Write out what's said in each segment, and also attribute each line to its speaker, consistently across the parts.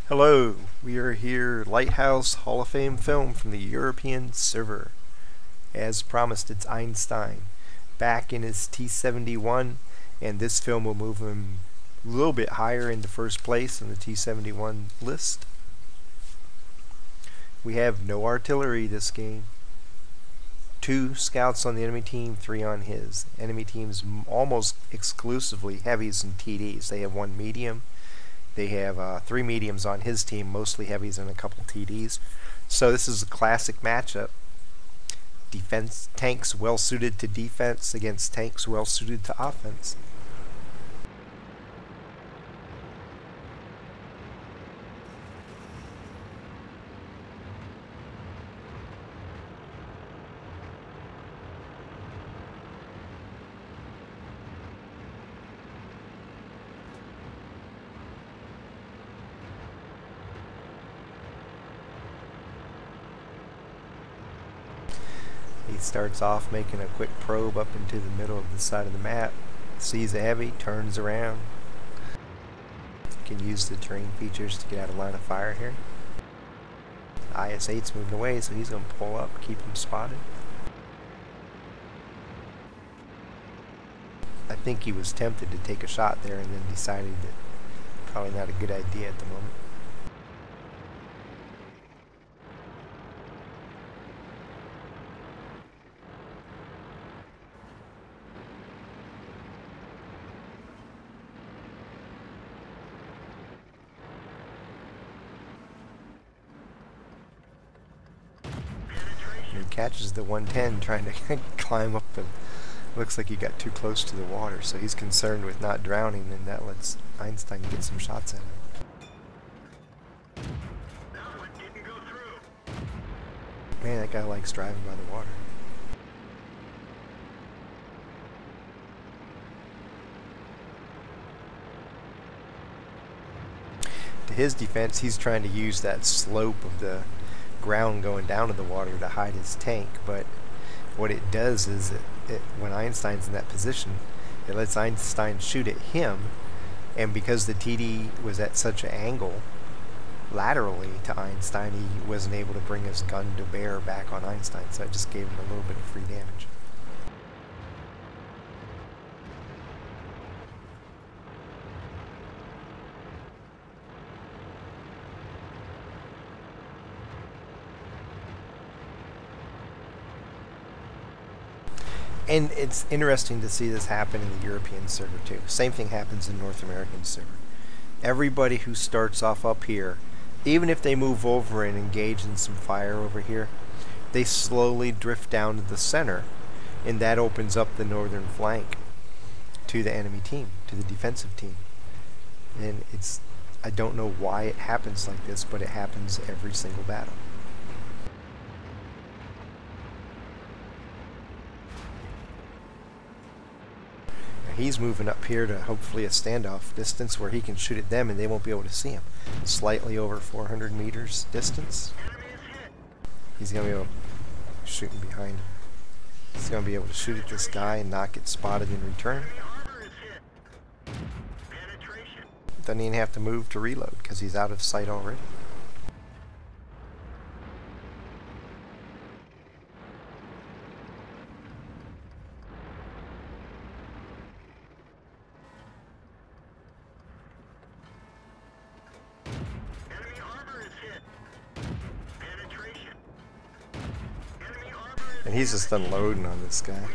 Speaker 1: Hello, we are here, Lighthouse Hall of Fame film from the European server. As promised, it's Eynsteyn, back in his T71, and this film will move him a little bit higher into first place in the T71 list. We have no artillery this game. 2 scouts on the enemy team, 3 on his. Enemy team's almost exclusively heavies and TDs. They have 1 medium. They have 3 mediums on his team, mostly heavies and a couple TDs. So this is a classic matchup. Defense tanks well suited to defense against tanks well suited to offense. He starts off making a quick probe up into the middle of the side of the map, sees a heavy, turns around. Can use the terrain features to get out of line of fire here. IS-8's moving away, so he's going to pull up, keep him spotted. I think he was tempted to take a shot there and then decided that probably not a good idea at the moment. He catches the 110 trying to climb up, and looks like he got too close to the water, so he's concerned with not drowning, and that lets Eynsteyn get some shots at him. Man, that guy likes driving by the water. To his defense, he's trying to use that slope of the ground going down to the water to hide his tank, but what it does is when Eynsteyn's in that position, it lets Eynsteyn shoot at him, and because the TD was at such an angle laterally to Eynsteyn, he wasn't able to bring his gun to bear back on Eynsteyn, so it just gave him a little bit of free damage. And it's interesting to see this happen in the European server too. Same thing happens in North American server. Everybody who starts off up here, even if they move over and engage in some fire over here, they slowly drift down to the center, and that opens up the northern flank to the enemy team, to the defensive team. And I don't know why it happens like this, but it happens every single battle. He's moving up here to hopefully a standoff distance where he can shoot at them and they won't be able to see him. Slightly over 400 meters distance. He's going to be able to shoot behind him. He's going to be able to shoot at this guy and not get spotted in return. Doesn't even have to move to reload because he's out of sight already. And he's just unloading on this guy.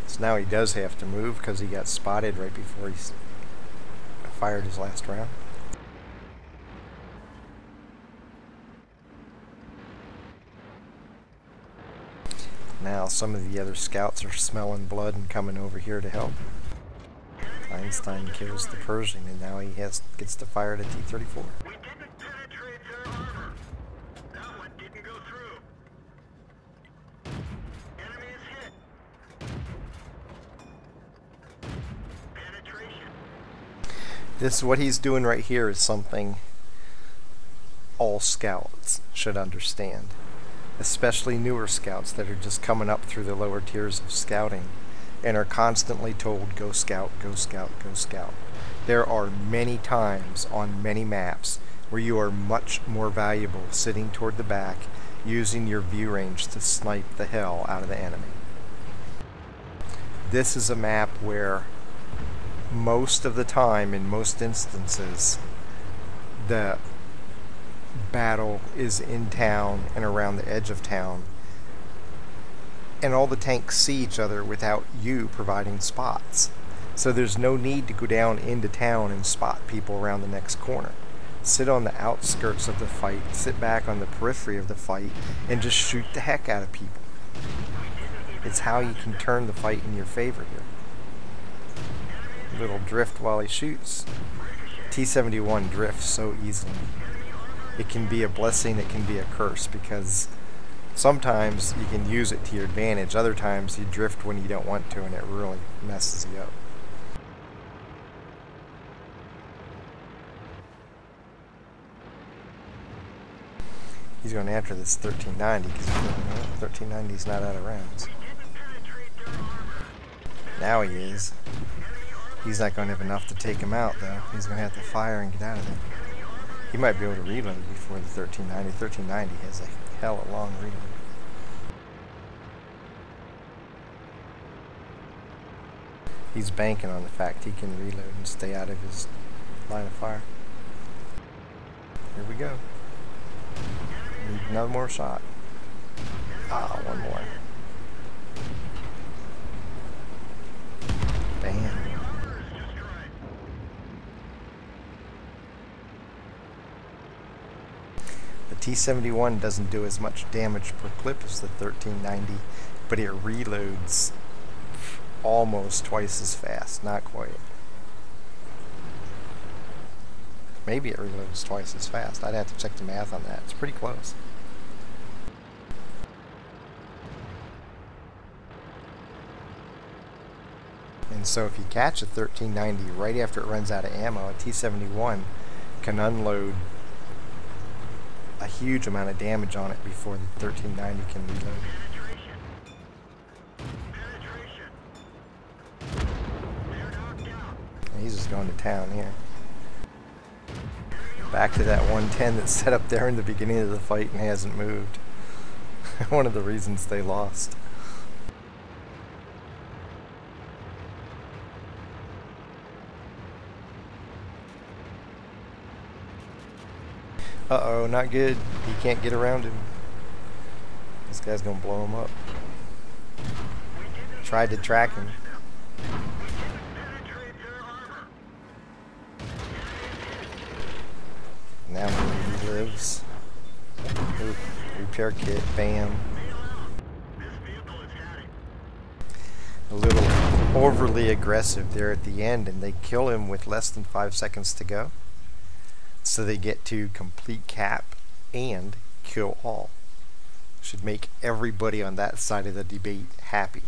Speaker 1: So now he does have to move because he got spotted right before he fired his last round. Now some of the other scouts are smelling blood and coming over here to help. Eynsteyn kills the Persian, and now he gets to fire at a T-34. What he's doing right here is something all scouts should understand. especially newer scouts that are just coming up through the lower tiers of scouting. and are constantly told, go scout, go scout, go scout. There are many times on many maps where you are much more valuable sitting toward the back, using your view range to snipe the hell out of the enemy. This is a map where most of the time, in most instances, the battle is in town and around the edge of town, and all the tanks see each other without you providing spots. So there's no need to go down into town and spot people around the next corner. Sit on the outskirts of the fight, sit back on the periphery of the fight, and just shoot the heck out of people. It's how you can turn the fight in your favor here. A little drift while he shoots. T71 drifts so easily. It can be a blessing, it can be a curse, because sometimes you can use it to your advantage, other times you drift when you don't want to and it really messes you up. He's going after this 1390 because 1390 is not out of rounds. Now he is. He's not going to have enough to take him out though. He's going to have to fire and get out of there. He might be able to reload before the 1390. 1390 has a hell of a long reload. He's banking on the fact he can reload and stay out of his line of fire. Here we go. Need another more shot. Ah, one more. Bam. The T71 doesn't do as much damage per clip as the 1390, but it reloads almost twice as fast. Not quite. Maybe it reloads twice as fast. I'd have to check the math on that. It's pretty close. And so if you catch a 1390 right after it runs out of ammo, a T71 can unload a huge amount of damage on it before the 1390 can reload. And he's just going to town here. Back to that 110 that's set up there in the beginning of the fight and hasn't moved. One of the reasons they lost. Uh-oh, not good. He can't get around him. This guy's gonna blow him up. Tried to track him. Now he lives. Oop, repair kit, bam. A little overly aggressive there at the end, and they kill him with less than 5 seconds to go. So they get to complete cap and kill all. Should make everybody on that side of the debate happy.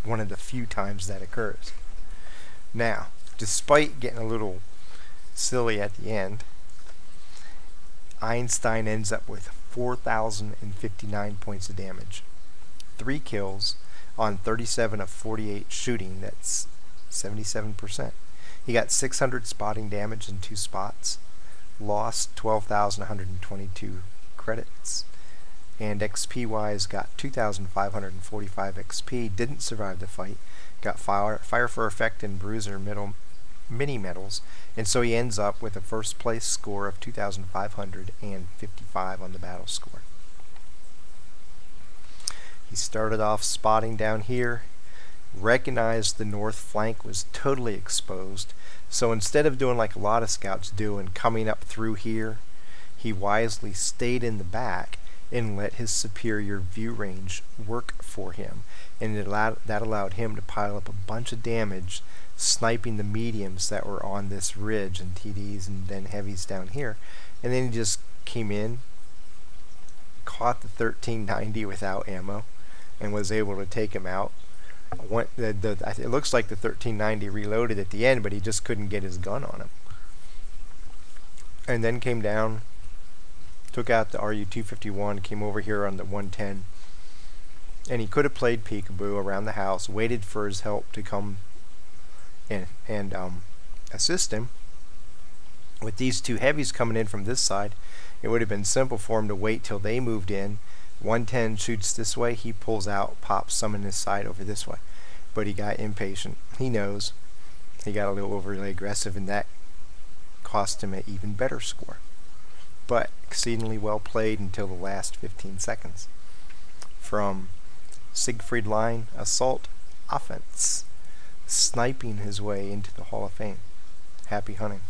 Speaker 1: One of the few times that occurs. Now, despite getting a little silly at the end, Eynsteyn ends up with 4,059 points of damage. 3 kills on 37 of 48 shooting. That's 77%. He got 600 spotting damage in 2 spots. Lost 12,122 credits. And XP wise got 2,545 XP. Didn't survive the fight. Got fire for effect and bruiser mini medals, and so he ends up with a first place score of 2,555 on the battle score. He started off spotting down here, recognized the north flank was totally exposed, so instead of doing like a lot of scouts do and coming up through here, he wisely stayed in the back and let his superior view range work for him, and that allowed him to pile up a bunch of damage sniping the mediums that were on this ridge and TDs and then heavies down here. And then he just came in, caught the 1390 without ammo, and was able to take him out. It looks like the 1390 reloaded at the end, but he just couldn't get his gun on him. And then came down, took out the RU-251, came over here on the 110, And he could have played peekaboo around the house, waited for his help to come in and assist him. With these two heavies coming in from this side, it would have been simple for him to wait till they moved in. 110 shoots this way, he pulls out, pops some in his side over this way. But he got impatient. He knows. He got a little overly aggressive, and that cost him an even better score. But exceedingly well played until the last 15 seconds. From Siegfried line, assault, offense, sniping his way into the Hall of Fame. Happy hunting.